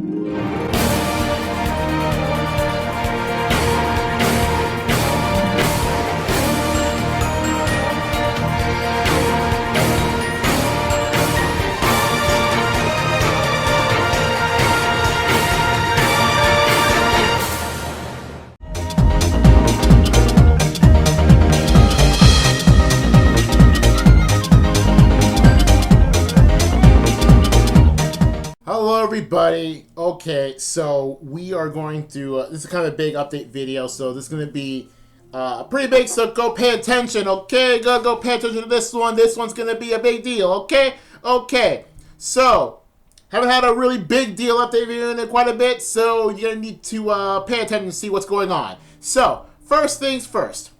Hello everybody. Okay, so we are going to, this is kind of a big update video, so this is going to be pretty big, so go pay attention, okay? Go pay attention to this one. This one's going to be a big deal, okay? Okay, so, haven't had a really big deal update video in quite a bit, so you're going to need to pay attention and see what's going on. So, first things first.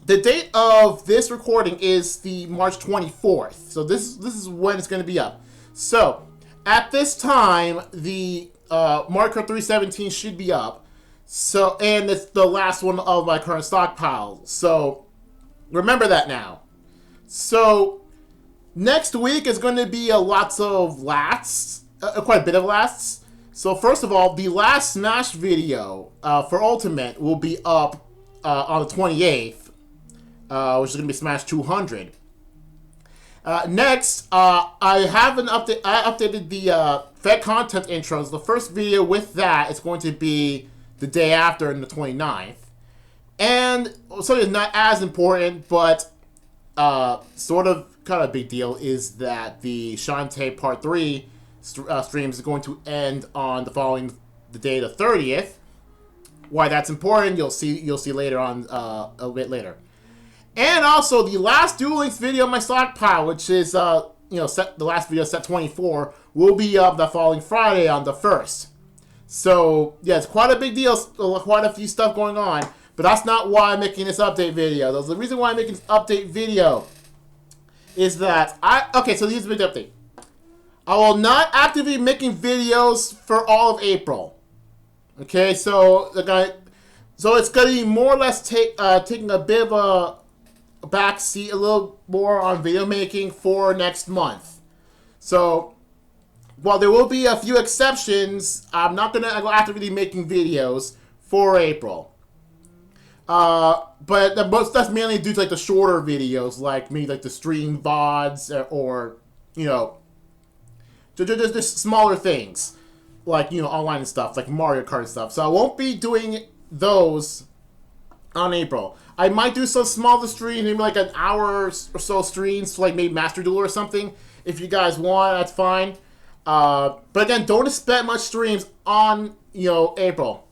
The date of this recording is the March 24th, so this is when it's going to be up. So, at this time, the Mario Kart 317 should be up. So, and it's the last one of my current stockpile. So, remember that now. So, next week is going to be lots of lasts, quite a bit of lasts. So, first of all, the last Smash video for Ultimate will be up on the 28th, which is going to be Smash 200. Next, I updated the Fed content intros. The first video with that is going to be the day after, on the 29th. And something not as important, but sort of kind of a big deal, is that the Shantae Part 3 streams is going to end on the day the 30th. Why that's important, you'll see later on, a bit later. And also, the last Duel Links video on my stockpile, which is, the last video, set 24, will be up the following Friday on the 1st. So, yeah, it's quite a big deal, quite a few stuff going on, but that's not why I'm making this update video. The reason why I'm making this update video is that okay, so here's the big update. I will not actively be making videos for all of April. Okay, so it's gonna be more or less taking a bit of a backseat, a little more on video making for next month. So, while there will be a few exceptions, I'm not going to go actively making videos for April. But that's mainly due to, like, the shorter videos, like maybe like the stream VODs, or, just smaller things, like, online and stuff, like Mario Kart and stuff. So I won't be doing those on April. I might do some smaller streams, maybe like an hour or so streams, like maybe Master Duel or something. If you guys want, that's fine. But again, don't expect much streams on, April.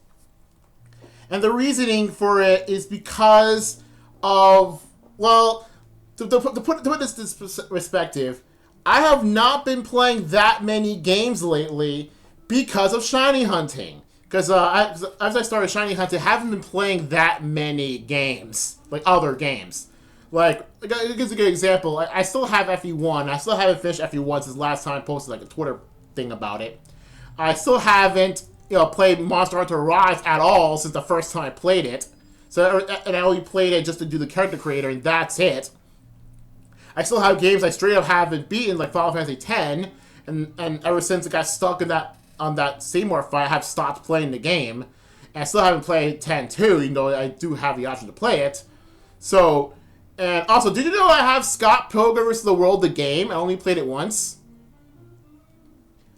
And the reasoning for it is because of, well, to put this in perspective, I have not been playing that many games lately because of shiny hunting. Because as I started shiny hunting, I haven't been playing that many games, like other games. Like, here's a good example. I still have FE1. I still haven't finished FE1 since last time I posted like a Twitter thing about it. I still haven't, played Monster Hunter Rise at all since the first time I played it. And I only played it just to do the character creator, and that's it. I still have games I straight up haven't beaten, like Final Fantasy X, and ever since I got stuck in on that Seymour fight, I have stopped playing the game. And I still haven't played 10 too, even though I do have the option to play it. So, and also, did you know I have Scott Pilgrim vs. the World, the game? I only played it once.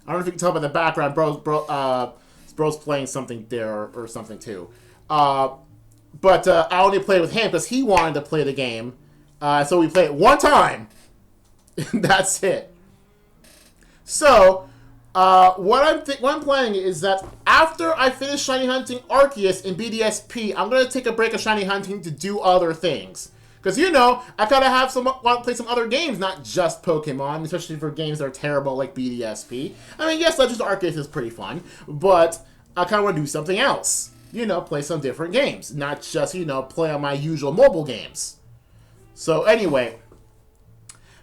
I don't know if you can tell by the background, bro's playing something there or something too. But I only played with him because he wanted to play the game. So we played it one time. That's it. So, what I'm planning is that after I finish shiny hunting Arceus in BDSP, I'm gonna take a break of shiny hunting to do other things. Because I gotta want to play some other games, not just Pokemon, especially for games that are terrible like BDSP. I mean, yes, Legends of Arceus is pretty fun, but I kind of want to do something else. Play some different games, not just play on my usual mobile games. So anyway,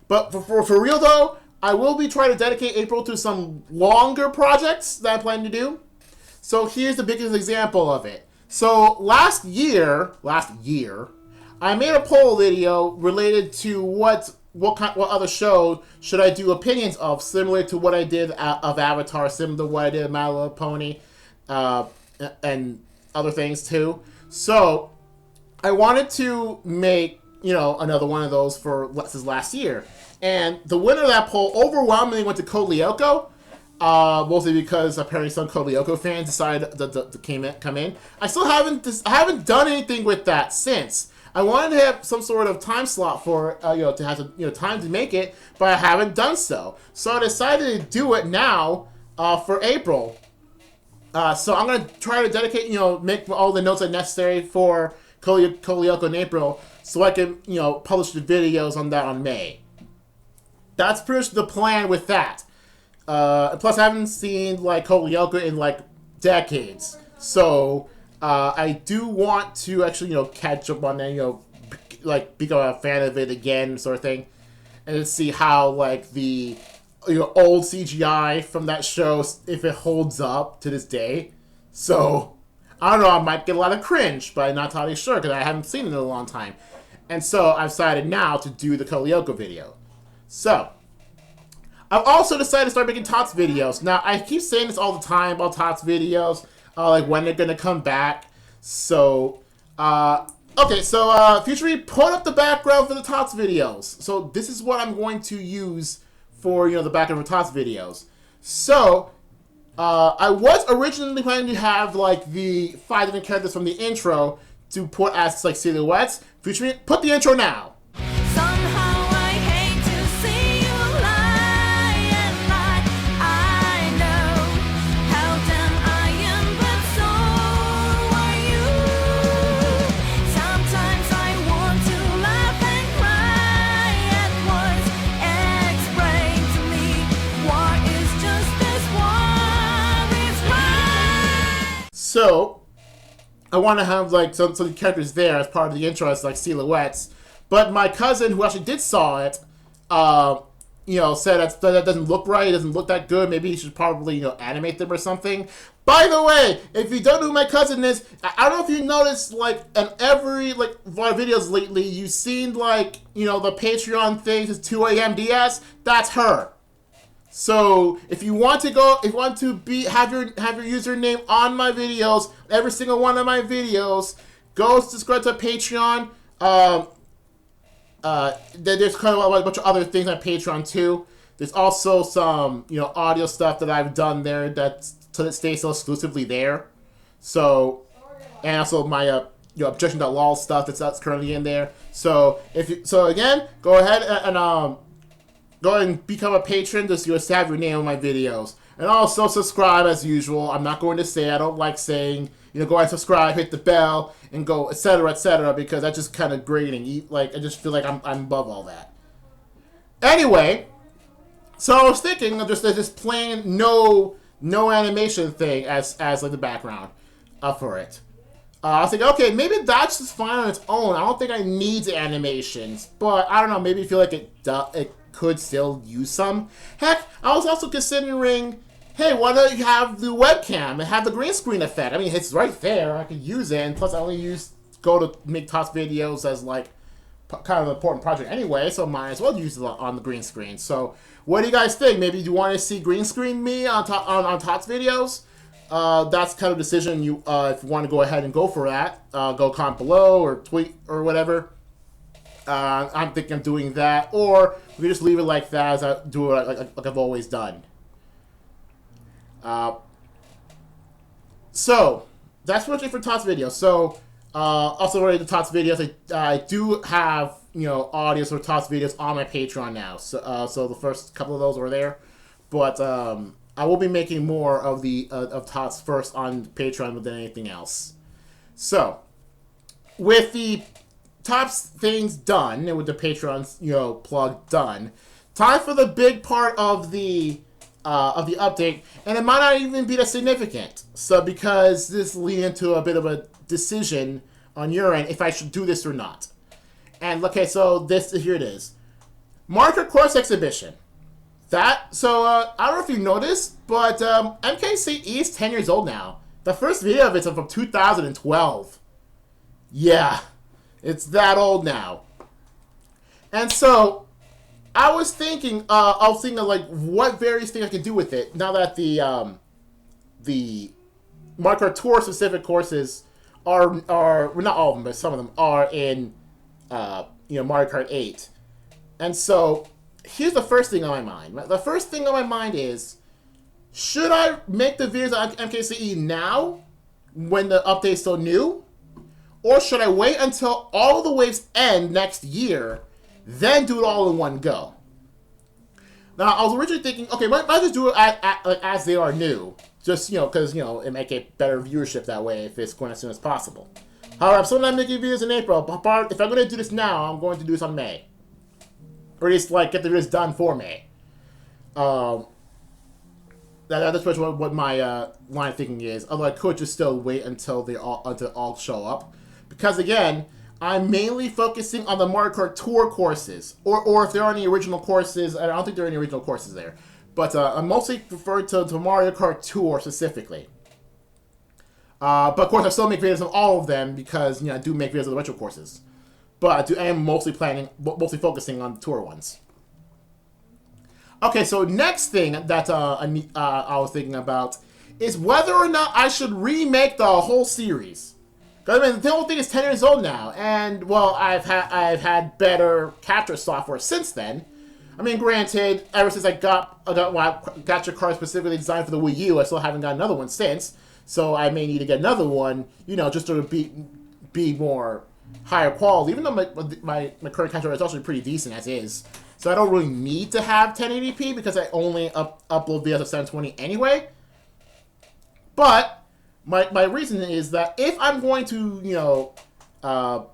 but for real though, I will be trying to dedicate April to some longer projects that I plan to do. So here's the biggest example of it. So last year, I made a poll video related to what what other show should I do opinions of, similar to what I did of Avatar, similar to what I did of My Little Pony, and other things too. So I wanted to make, another one of those for this last year. And the winner of that poll overwhelmingly went to Code Lyoko, mostly because apparently some Code Lyoko fans decided to come in. I still haven't done anything with that since. I wanted to have some sort of time slot for to have time to make it, but I haven't done so. So I decided to do it now for April. So I'm gonna try to dedicate, make all the notes necessary for Code Lyoko in April, so I can publish the videos on that on May. That's pretty much the plan with that. Plus, I haven't seen Code Lyoko in decades, so I do want to actually catch up on that, become a fan of it again, sort of thing, and see how the old CGI from that show, if it holds up to this day. So I don't know, I might get a lot of cringe, but I'm not totally sure because I haven't seen it in a long time. And so I've decided now to do the Code Lyoko video. So I've also decided to start making TOTS videos. Now, I keep saying this all the time about TOTS videos, when they're going to come back. So, okay, so, Future, put up the background for the TOTS videos. So, this is what I'm going to use for, the background for TOTS videos. So, I was originally planning to have, the 5 different characters from the intro to put as, silhouettes. Future, put the intro now. So, I want to have some characters there as part of the intro as silhouettes. But my cousin, who actually did saw it, said that doesn't look right. It doesn't look that good. Maybe he should probably animate them or something. By the way, if you don't know who my cousin is, I don't know if you noticed in every of our videos lately, you've seen the Patreon things is 2AMDS. That's her. So if you want to have your username on my videos, every single one of my videos, go subscribe to Patreon. There's kind of a bunch of other things on Patreon too. There's also some audio stuff that I've done there that stays so exclusively there. So, and also my objection.lol stuff that's currently in there. So again, go ahead and go ahead and become a patron just to have your name on my videos. And also subscribe as usual. I'm not going to say, I don't like saying, go ahead and subscribe, hit the bell, and go, etc., because that's just kind of grating. I just feel like I'm above all that. Anyway, so I was thinking of just plain no animation thing as the background for it. I was thinking, okay, maybe that's just fine on its own. I don't think I need the animations, but I don't know, maybe I feel like it could still use some. Heck, I was also considering, hey, why don't you have the webcam and have the green screen effect? I mean, it's right there. I could use it, and plus I only go to make TOTS videos as kind of an important project anyway, so might as well use it on the green screen. So, what do you guys think? Maybe you want to see green screen me on TOTS videos? That's kind of a decision if you want to go ahead and go for that. Go comment below or tweet or whatever. I'm thinking of doing that, or we can just leave it like that as I do it like I've always done. So that's pretty much it for TOTS videos. So also related to TOTS videos, I do have audios for TOTS videos on my Patreon now. So the first couple of those were there, but I will be making more of of TOTS first on Patreon than anything else. So with the TOTS things done, and with the Patreon plug done, time for the big part of the update, and it might not even be that significant. So because this leads into a bit of a decision on your end if I should do this or not. And okay, so here it is, Mario Kart Course Exhibition. I don't know if you noticed, but MKCE is 10 years old now. The first video of it's from 2012. Yeah. It's that old now. And so, I was thinking of like what various things I could do with it now that the Mario Kart Tour specific courses are well, not all of them, but some of them are in Mario Kart 8. And so here's the first thing on my mind. The first thing on my mind is, should I make the videos on MKCE now when the update's still new? Or should I wait until all the waves end next year, then do it all in one go? Now, I was originally thinking, okay, might just do it as they are new. Just, because, it might get better viewership that way if it's going as soon as possible. However, I'm still not making videos in April, but if I'm going to do this now, I'm going to do this on May. Or at least, like, get the videos done for May. That's pretty much what my line of thinking is. Although I could just still wait until they all show up. Because, again, I'm mainly focusing on the Mario Kart Tour courses. Or if there are any original courses. I don't think there are any original courses there. But I'm mostly referring to Mario Kart Tour specifically. But of course, I still make videos of all of them because I do make videos of the retro courses. But I am mostly focusing on the tour ones. Okay, so next thing that I was thinking about is whether or not I should remake the whole series. Because I mean, the whole thing is 10 years old now, and well, I've had better capture software since then. I mean, granted, ever since I got capture card specifically designed for the Wii U, I still haven't got another one since. So I may need to get another one, just to be more higher quality. Even though my current capture is actually pretty decent as is, so I don't really need to have 1080p because I only upload videos of 720 anyway. But my reason is that if I'm going to I'm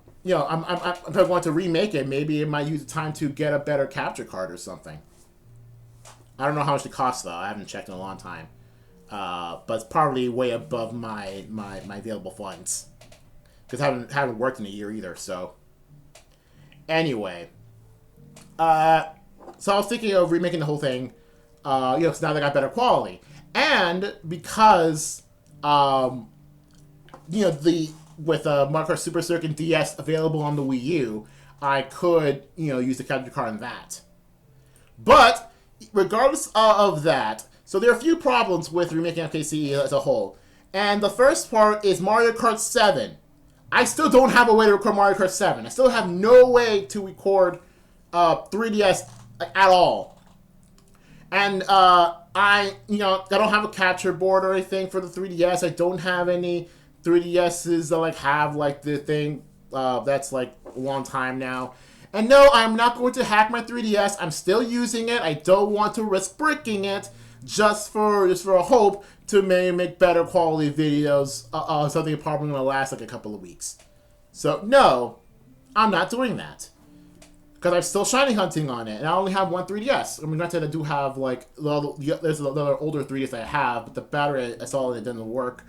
going to remake it, maybe it might use the time to get a better capture card or something. I don't know how much it costs though. I haven't checked in a long time. But it's probably way above my available funds. Because I haven't worked in a year either, so. Anyway. So I was thinking of remaking the whole thing, so now they got better quality. And because, with Mario Kart Super Circuit DS available on the Wii U, I could, use the capture card on that. But, regardless of that, so there are a few problems with remaking MKCE as a whole. And the first part is Mario Kart 7. I still don't have a way to record Mario Kart 7. I still have no way to record 3DS at all. And I don't have a capture board or anything for the 3DS. I don't have any 3DSs that have the thing that's a long time now. And no, I'm not going to hack my 3DS. I'm still using it. I don't want to risk breaking it just for a hope to maybe make better quality videos. Something probably going to last a couple of weeks. So no, I'm not doing that. Because I'm still shiny hunting on it, and I only have one 3DS. I mean, granted, I do have, there's another older 3DS I have, but the battery I saw it didn't work,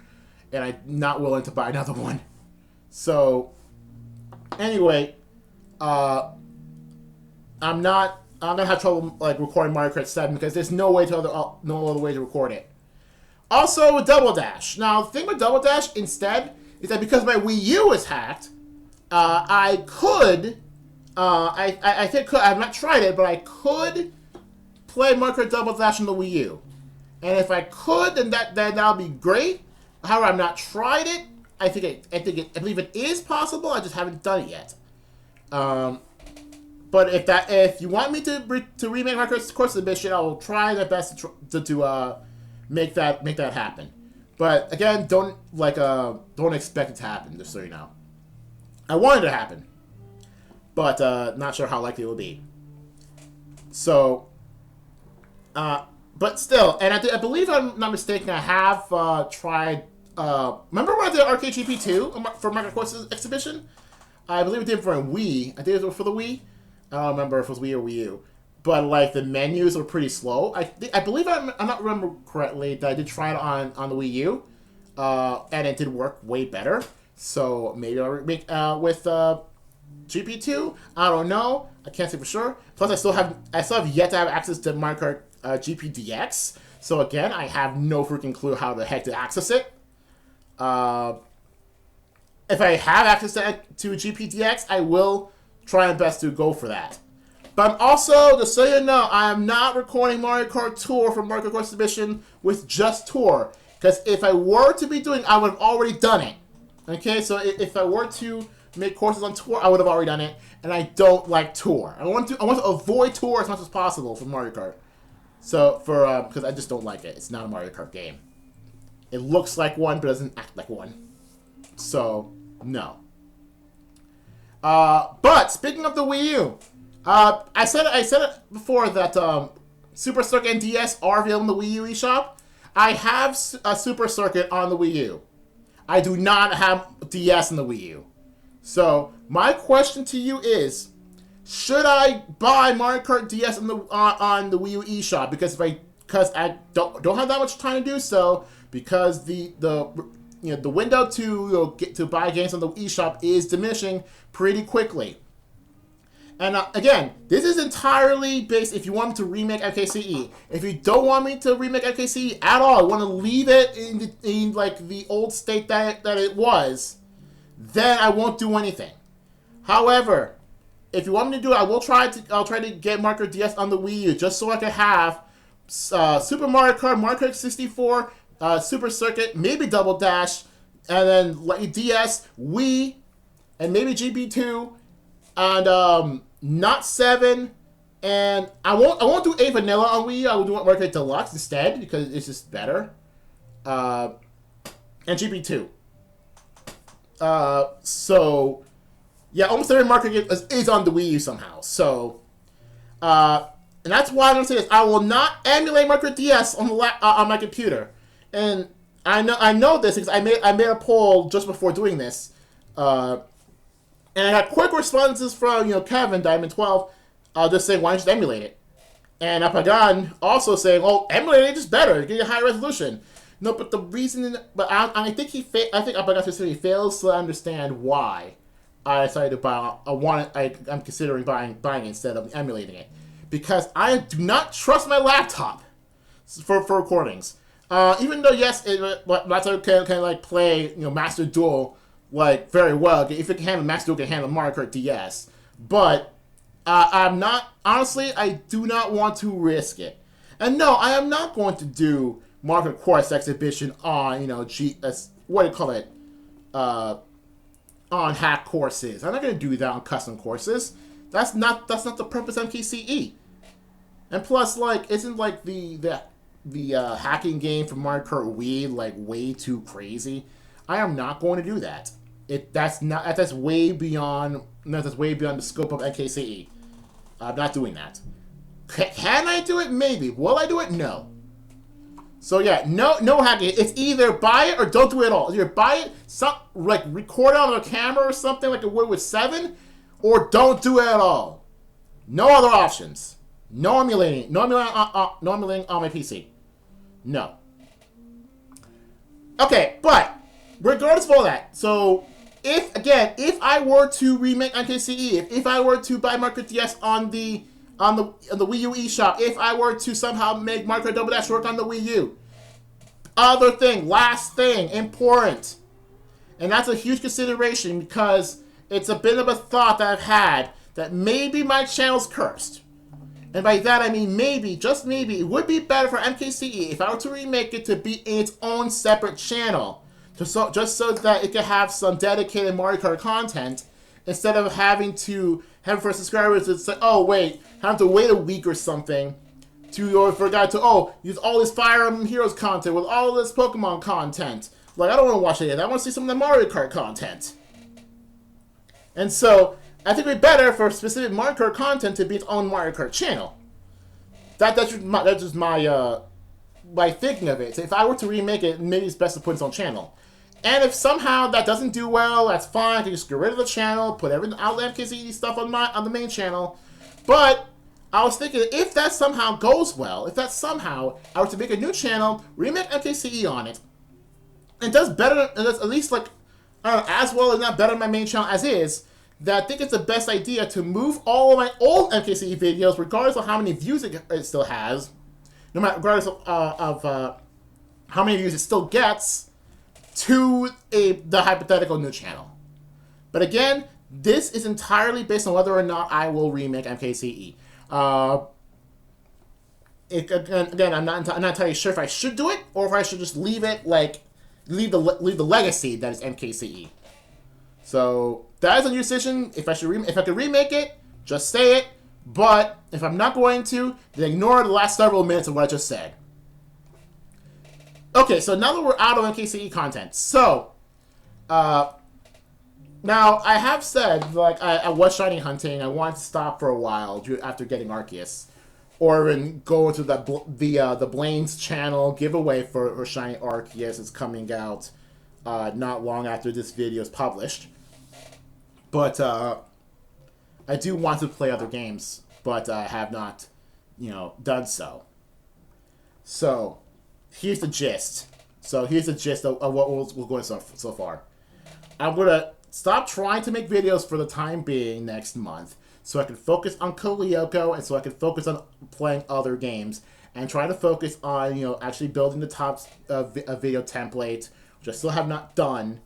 and I'm not willing to buy another one. So, anyway, I'm gonna have trouble, recording Mario Kart 7, because there's no other way to record it. Also, with Double Dash. Now, the thing with Double Dash, instead, is that because my Wii U is hacked, I could... I think I've not tried it, but I could play Mario Kart Double Dash on the Wii U. And if I could, then that'll be great. However, I've not tried it. I believe it is possible. I just haven't done it yet. But if you want me to remake Mario Kart Course of the Mission, I will try my best to make that happen. But again, don't expect it to happen. Just so you know, I want it to happen. But not sure how likely it will be. So, but still, and I believe, if I'm not mistaken, I have tried. Remember when I did Arcade GP2 for Mario Kart Courses Exhibition? I believe it did for a Wii. I think it was for the Wii. I don't remember if it was Wii or Wii U. But the menus were pretty slow. I believe I'm not remember correctly that I did try it on the Wii U, and it did work way better. So maybe I'll make with. GP2? I don't know. I can't say for sure. Plus, I still have yet to have access to Mario Kart GPDX. So again, I have no freaking clue how the heck to access it. If I have access to GPDX, I will try my best to go for that. But I'm also, just so you know, I am not recording Mario Kart Tour for Mario Kart Exhibition with just Tour. Because if I were to be doing, I would have already done it. Okay, so if I were to make courses on Tour, I would have already done it. And I don't like Tour. I want to avoid Tour as much as possible for Mario Kart. So, because I just don't like it. It's not a Mario Kart game. It looks like one, but doesn't act like one. So, no. But, speaking of the Wii U, I said it before that Super Circuit and DS are available in the Wii U eShop. I have a Super Circuit on the Wii U. I do not have DS in the Wii U. So, my question to you is, should I buy Mario Kart DS on the Wii U eShop? Because I don't have that much time to do so, because the window to get to buy games on the eShop is diminishing pretty quickly. And again, this is entirely based if you want me to remake MKCE. If you don't want me to remake MKCE at all, I want to leave it in like the old state that it was, then I won't do anything. However, if you want me to do it, I'll try to get Mario Kart DS on the Wii U just so I can have Super Mario Kart, Mario Kart 64, Super Circuit, maybe Double Dash, and then DS, Wii, and maybe GB2, and not 7, and I won't do 8 Vanilla on Wii U. I will do Mario Kart Deluxe instead because it's just better, and GB2. So yeah, almost every Mario Kart game is on the Wii U somehow. So, and that's why I'm gonna say this: I will not emulate Mario Kart DS on my computer. And I know this because I made a poll just before doing this, and I got quick responses from Kevin Diamond12, just saying why don't you just emulate it, and Apagan also saying, oh, emulate it is better, get a higher resolution. No, but the reason, I think Apagan specifically fails to understand why I decided to buy. I'm considering buying it instead of emulating it, because I do not trust my laptop for recordings. Even though yes, laptop can like play Master Duel like very well. If it can handle Master Duel, it can handle Mario Kart DS. But I'm not, honestly, I do not want to risk it. And no, I am not going to do Mario Kart Course Exhibition on what do you call it, on hack courses. I'm not going to do that on custom courses. That's not the purpose of MKCE. And plus, like, isn't like the hacking game for Mario Kart Wii like way too crazy? I am not going to do that. That's way beyond the scope of MKCE. I'm not doing that. Can I do it? Maybe. Will I do it? No. So yeah, no hacking. It's either buy it or don't do it at all. Either buy it, like record it on a camera or something like it would with 7, or don't do it at all. No other options. No emulating. No emulating on my PC. No. Okay, but regardless of all that, so if I were to remake MKCE, if I were to buy Mario Kart DS on the Wii U eShop, if I were to somehow make Mario Kart Double Dash work on the Wii U, last thing, important, and that's a huge consideration because it's a bit of a thought that I've had that maybe my channel's cursed. And by that I mean maybe, just maybe, it would be better for MKCE if I were to remake it to be in its own separate channel. Just so that it could have some dedicated Mario Kart content, instead of having for subscribers to say, oh wait, have to wait a week or something for a guy to use all this Fire Emblem Heroes content with all this Pokemon content. Like, I don't want to watch any of that. I want to see some of the Mario Kart content. And so I think it'd be better for specific Mario Kart content to be its own Mario Kart channel. That's just my thinking of it. So if I were to remake it, maybe it's best to put its own channel. And if somehow that doesn't do well, that's fine. I can just get rid of the channel, put everything out of MKCE stuff on the main channel. But I was thinking, if that somehow goes well, if that somehow I were to make a new channel, remake MKCE on it, and does better, and does at least like as well, if not better than my main channel as is, that I think it's the best idea to move all of my old MKCE videos, regardless of how many views it still has, regardless of how many views it still gets, to the hypothetical new channel. But again, this is entirely based on whether or not I will remake MKCE. Again, I'm not entirely sure if I should do it or if I should just leave it leave the legacy that is MKCE. So that is a new decision. If I could remake it, just say it. But if I'm not going to, then ignore the last several minutes of what I just said. Okay, so now that we're out of MKCE content, so now I have said I was shiny hunting. I wanted to stop for a while after getting Arceus, or even go into the Blaine's channel giveaway for shiny Arceus is coming out not long after this video is published. But I do want to play other games, but I have not, done so. So, here's the gist. Of what we're going so far. I'm going to stop trying to make videos for the time being next month, so I can focus on Lyoko, and so I can focus on playing other games, and try to focus on, actually building the top video template, which I still have not done.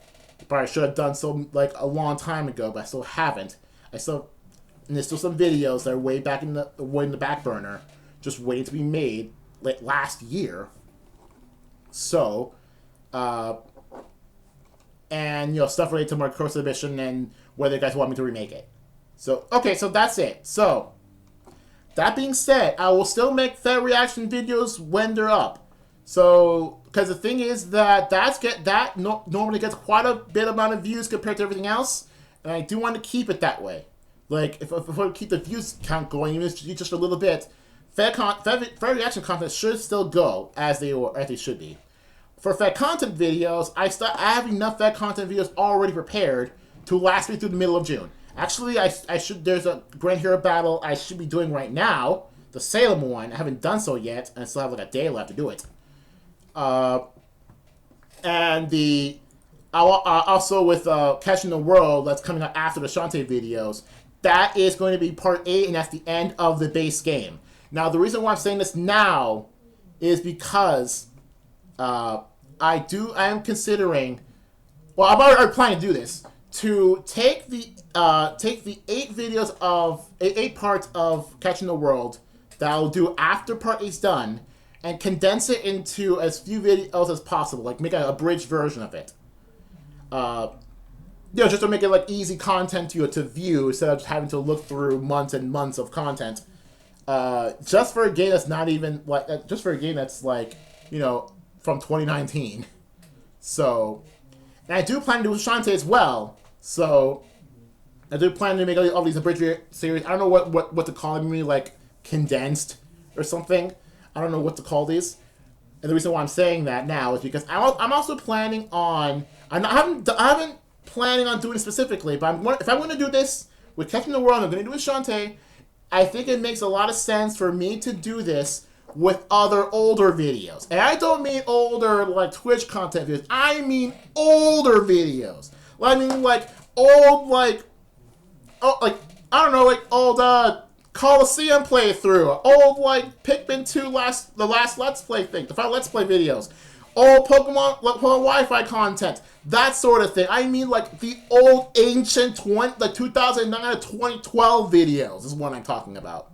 But I should have done so a long time ago, but I still haven't. And there's still some videos that are way in the back burner, just waiting to be made last year. So, and stuff related to Mario Kart Submission and whether you guys want me to remake it. So okay, so that's it. So that being said, I will still make fair reaction videos when they're up. So, because the thing is that normally gets quite a bit amount of views compared to everything else, and I do want to keep it that way. If I keep the views count going, even just a little bit, fair reaction content should still go as they should be. For fair content videos, I have enough fair content videos already prepared to last me through the middle of June. Actually, there's a Grand Hero battle I should be doing right now, the Salem one. I haven't done so yet, and I still have a day left to do it. And also with Catching the World that's coming out after the Shantae videos, that is going to be part 8, and that's the end of the base game. Now, the reason why I'm saying this now is because I am considering, well, I'm already planning to do this, to take the 8 parts of Catching the World that I'll do after part 8's done, and condense it into as few videos as possible, make an abridged version of it. Just to make it easy content to view instead of just having to look through months and months of content. Just for a game that's not even just for a game that's from 2019. So, and I do plan to do Shantae as well. So, I do plan to make all these abridged series. I don't know what to call them, maybe condensed or something. I don't know what to call these. And the reason why I'm saying that now is because I'm also planning on... I haven't planning on doing it specifically, but if I'm going to do this with Catching the World, I'm going to do it with Shantae, I think it makes a lot of sense for me to do this with other older videos. And I don't mean older, Twitch content videos. I mean older videos. I mean, old, I don't know, old, Coliseum playthrough, old Pikmin 2 the last Let's Play thing, the final Let's Play videos, old Pokemon Wi-Fi content, that sort of thing. I mean the old ancient 2009 to 2012 videos is what I'm talking about.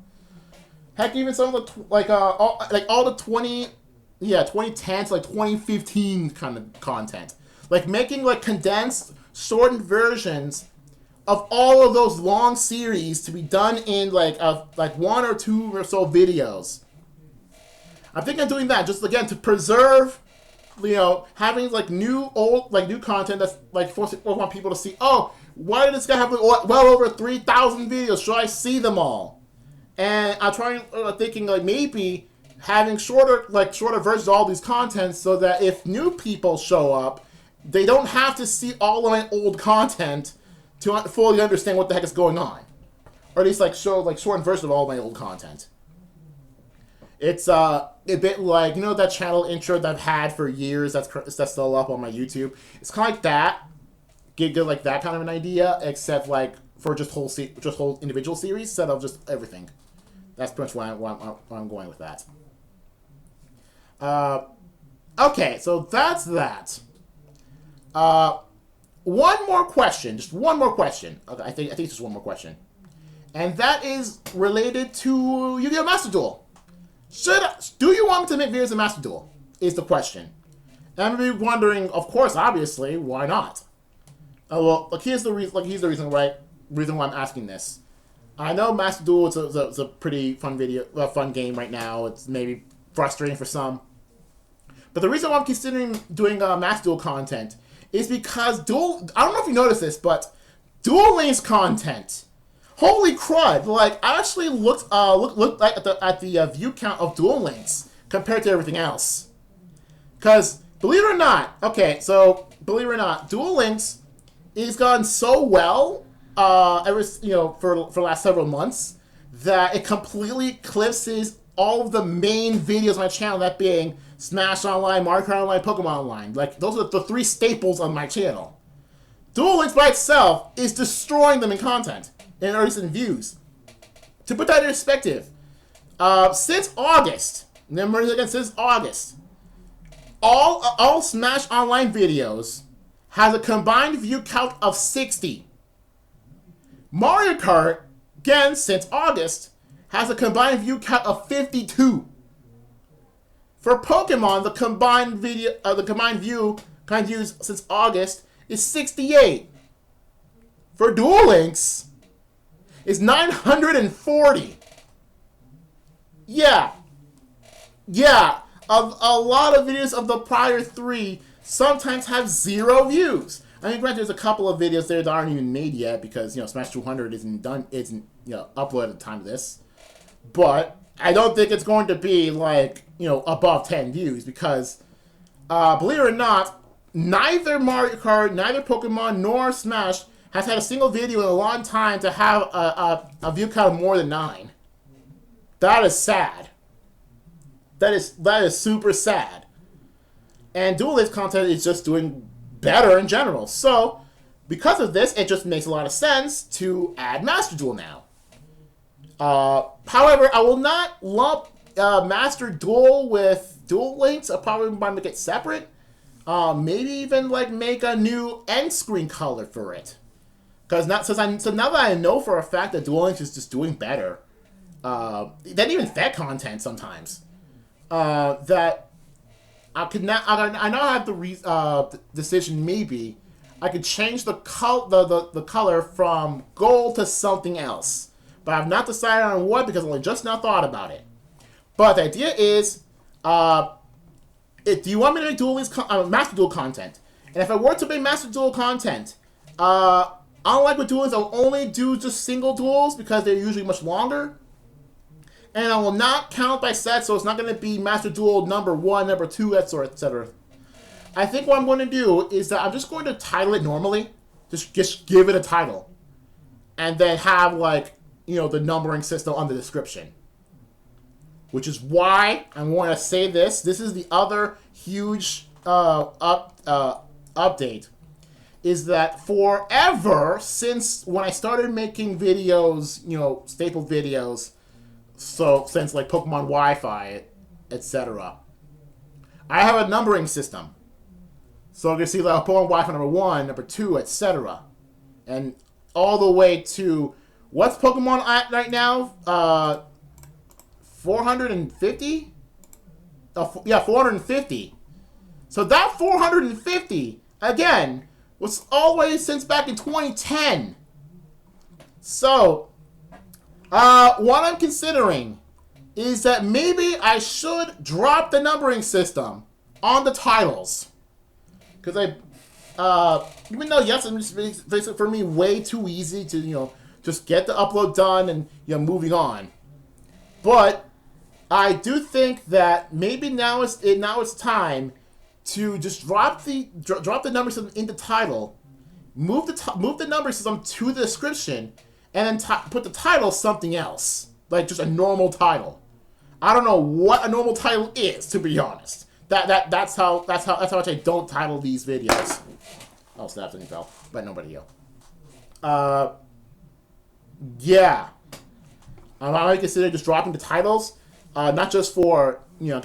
Heck, even some of the all the 2010 to 2015 kind of content, making condensed, shortened versions of all of those long series to be done in 1 or 2 or so videos. I'm thinking of doing that just again to preserve, having new content that's forcing people to see. Oh, why did this guy have well over 3,000 videos? Should I see them all? And I'm thinking maybe having shorter versions of all these contents so that if new people show up, they don't have to see all of my old content to fully understand what the heck is going on, or at least show shortened version of all my old content. It's a bit that channel intro that I've had for years that's still up on my YouTube. It's kind of like that, get that kind of an idea, except for just whole individual series instead of just everything. That's pretty much why I'm going with that. Okay, so that's that. One more question, just one more question. Okay, I think it's just one more question. and that is related to Yu-Gi-Oh! Master Duel. Do you want me to make videos of Master Duel? Is the question. And I'm gonna be wondering, of course, obviously, why not? Well, here's the reason why I'm asking this. I know Master Duel is a pretty fun fun game right now. It's maybe frustrating for some, but the reason why I'm considering doing Master Duel content is because I don't know if you noticed this, but Duel Links content. Holy crud! Like, I actually looked at the view count of Duel Links compared to everything else. Because believe it or not, Duel Links is gone so well for the last several months that it completely eclipses all of the main videos on my channel, that being Smash Online, Mario Kart Online, Pokemon Online. Like, those are the three staples on my channel. Duel Links by itself is destroying them in content and recent views. To put that in perspective, since August, all Smash Online videos has a combined view count of 60. Mario Kart, again, since August, has a combined view count of 52. For Pokemon, the combined views since August is 68. For Duel Links, is 940. Yeah. A lot of videos of the prior three sometimes have 0 views. I mean, granted, there's a couple of videos there that aren't even made yet because, Smash 200 isn't uploaded at the time of this. But I don't think it's going to be above 10 views because, believe it or not, neither Mario Kart, neither Pokemon, nor Smash has had a single video in a long time to have a view count of more than 9. That is sad. That is super sad. And Duel Links content is just doing better in general. So, because of this, it just makes a lot of sense to add Master Duel now. However, I will not lump Master Duel with Duel Links. I probably might make it separate. Maybe even make a new end screen color for it. Because now that I know for a fact that Duel Links is just doing better, than even Fed content sometimes, that I now have the decision. Maybe I could change the color from gold to something else, but I've not decided on what because I only just now thought about it. But the idea is, do you want me to make Master Duel content? And if I were to make Master Duel content, unlike with Duel Links, I'll only do just single duels because they're usually much longer. And I will not count by set, so it's not going to be Master Duel number 1, number 2, etc. I think what I'm going to do is that I'm just going to title it normally. Just give it a title. And then have, the numbering system on the description. Which is why I want to say this. This is the other huge update. Is that forever, since when I started making videos, staple videos, so since Pokemon Wi-Fi, etc., I have a numbering system. So you can see Pokemon Wi-Fi number 1, number 2, etc., and all the way to what's Pokemon at right now? 450? Yeah, 450. So that 450 again was always since back in 2010. So, what I'm considering is that maybe I should drop the numbering system on the titles. Because even though, yes, it's basically for me way too easy to, just get the upload done and, moving on. But I do think that maybe now it's time to just drop the number system in the title, move the number system to the description, and then put the title something else, just a normal title. I don't know what a normal title is, to be honest. That's how much I don't title these videos. Oh snap! Something fell, but nobody else. Yeah. I might consider just dropping the titles, not just for not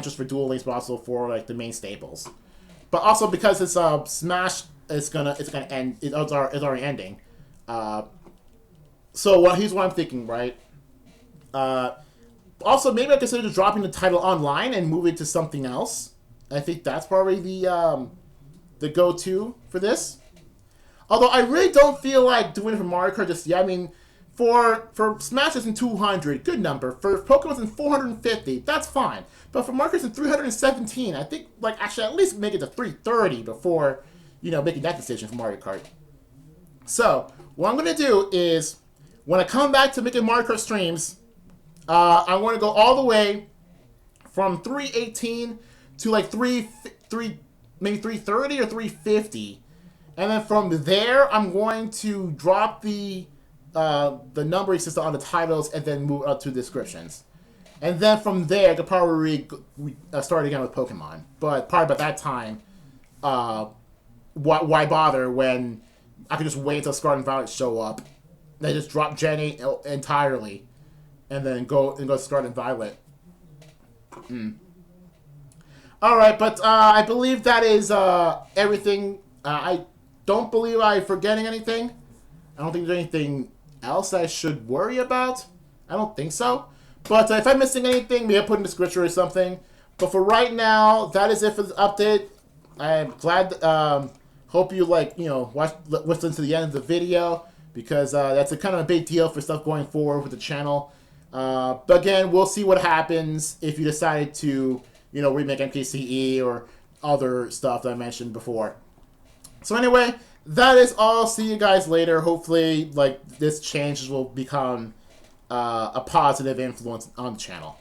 just for Duel Links, but also for the main staples. But also because it's Smash, it's gonna end. It's already ending. So here's what I'm thinking, right? Also, maybe I consider just dropping the title online and move it to something else. I think that's probably the go-to for this. Although I really don't feel like doing it for Mario Kart just yet. I mean, for Smash it's in 200, good number. For Pokemon's in 450, that's fine. But for Mario Kart's in 317, I think like actually at least make it to 330 before making that decision for Mario Kart. So what I'm gonna do is when I come back to making Mario Kart streams, I want to go all the way from 318 to like maybe 330 or 350. And then from there, I'm going to drop the numbering system on the titles and then move up to descriptions. And then from there, I could probably start again with Pokemon. But probably by that time, why bother when I could just wait until Scarlet and Violet show up. Then just drop Gen 8 entirely. And then go Scarlet and Violet. Alright, but I believe that is everything. I don't believe I'm forgetting anything. I don't think there's anything else I should worry about. I don't think so. But if I'm missing anything, maybe I'll put in the description or something. But for right now, that is it for this update. I'm glad. Hope you listen to the end of the video because that's a kind of a big deal for stuff going forward with the channel. But again, we'll see what happens if you decide to remake MKCE or other stuff that I mentioned before. So anyway, that is all. See you guys later. Hopefully, this change will become a positive influence on the channel.